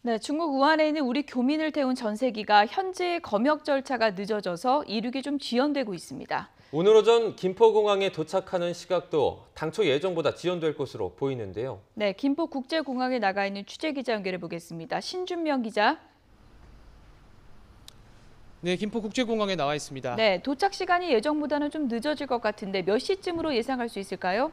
네, 중국 우한에 있는 우리 교민을 태운 전세기가 현재 검역 절차가 늦어져서 이륙이 좀 지연되고 있습니다. 오늘 오전 김포공항에 도착하는 시각도 당초 예정보다 지연될 것으로 보이는데요. 네, 김포국제공항에 나가 있는 취재기자 연결해 보겠습니다. 신준명 기자. 네, 김포국제공항에 나와 있습니다. 네, 도착 시간이 예정보다는 좀 늦어질 것 같은데 몇 시쯤으로 예상할 수 있을까요?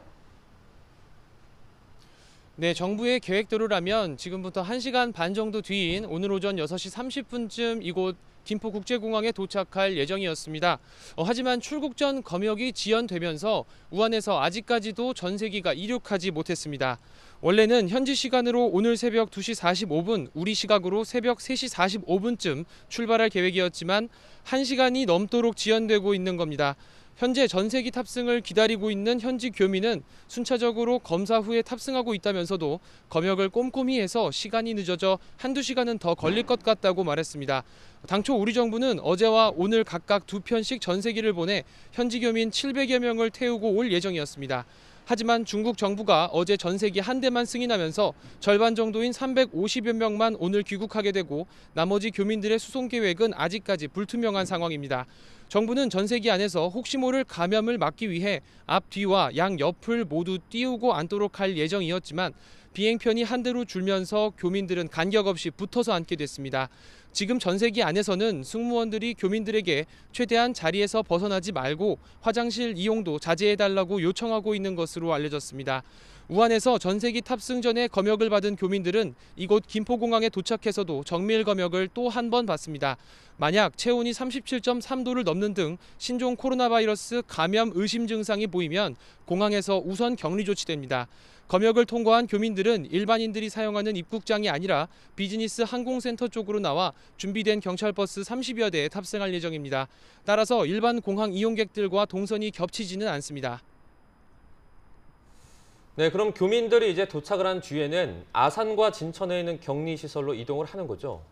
네, 정부의 계획대로라면 지금부터 1시간 반 정도 뒤인 오늘 오전 6시 30분쯤 이곳 김포국제공항에 도착할 예정이었습니다. 하지만 출국 전 검역이 지연되면서 우한에서 아직까지도 전세기가 이륙하지 못했습니다. 원래는 현지 시간으로 오늘 새벽 2시 45분, 우리 시각으로 새벽 3시 45분쯤 출발할 계획이었지만 1시간이 넘도록 지연되고 있는 겁니다. 현재 전세기 탑승을 기다리고 있는 현지 교민은 순차적으로 검사 후에 탑승하고 있다면서도 검역을 꼼꼼히 해서 시간이 늦어져 한두 시간은 더 걸릴 것 같다고 말했습니다. 당초 우리 정부는 어제와 오늘 각각 2편씩 전세기를 보내 현지 교민 700여 명을 태우고 올 예정이었습니다. 하지만 중국 정부가 어제 전세기 한 대만 승인하면서 절반 정도인 350여 명만 오늘 귀국하게 되고 나머지 교민들의 수송 계획은 아직까지 불투명한 상황입니다. 정부는 전세기 안에서 혹시 모를 감염을 막기 위해 앞, 뒤와 양 옆을 모두 띄우고 앉도록 할 예정이었지만 비행편이 한 대로 줄면서 교민들은 간격 없이 붙어서 앉게 됐습니다. 지금 전세기 안에서는 승무원들이 교민들에게 최대한 자리에서 벗어나지 말고 화장실 이용도 자제해달라고 요청하고 있는 것으로 알려졌습니다. 우한에서 전세기 탑승 전에 검역을 받은 교민들은 이곳 김포공항에 도착해서도 정밀 검역을 또 한 번 받습니다. 만약 체온이 37.3도를 넘는 등 신종 코로나 바이러스 감염 의심 증상이 보이면 공항에서 우선 격리 조치됩니다. 검역을 통과한 교민들은 일반인들이 사용하는 입국장이 아니라 비즈니스 항공센터 쪽으로 나와 준비된 경찰버스 30여 대에 탑승할 예정입니다. 따라서 일반 공항 이용객들과 동선이 겹치지는 않습니다. 네, 그럼 교민들이 이제 도착을 한 뒤에는 아산과 진천에 있는 격리시설로 이동을 하는 거죠?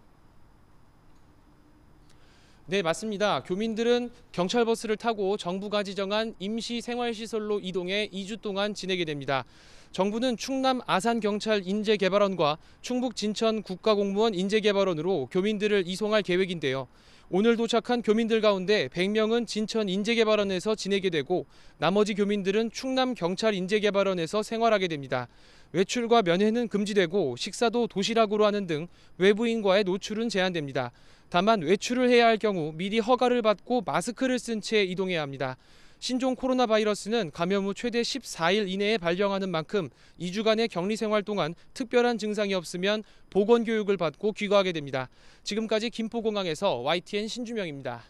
네, 맞습니다. 교민들은 경찰버스를 타고 정부가 지정한 임시생활시설로 이동해 2주 동안 지내게 됩니다. 정부는 충남 아산경찰인재개발원과 충북 진천 국가공무원 인재개발원으로 교민들을 이송할 계획인데요. 오늘 도착한 교민들 가운데 100명은 진천 인재개발원에서 지내게 되고 나머지 교민들은 충남 경찰인재개발원에서 생활하게 됩니다. 외출과 면회는 금지되고 식사도 도시락으로 하는 등 외부인과의 노출은 제한됩니다. 다만 외출을 해야 할 경우 미리 허가를 받고 마스크를 쓴 채 이동해야 합니다. 신종 코로나 바이러스는 감염 후 최대 14일 이내에 발병하는 만큼 2주간의 격리 생활 동안 특별한 증상이 없으면 보건 교육을 받고 귀가하게 됩니다. 지금까지 김포공항에서 YTN 신주명입니다.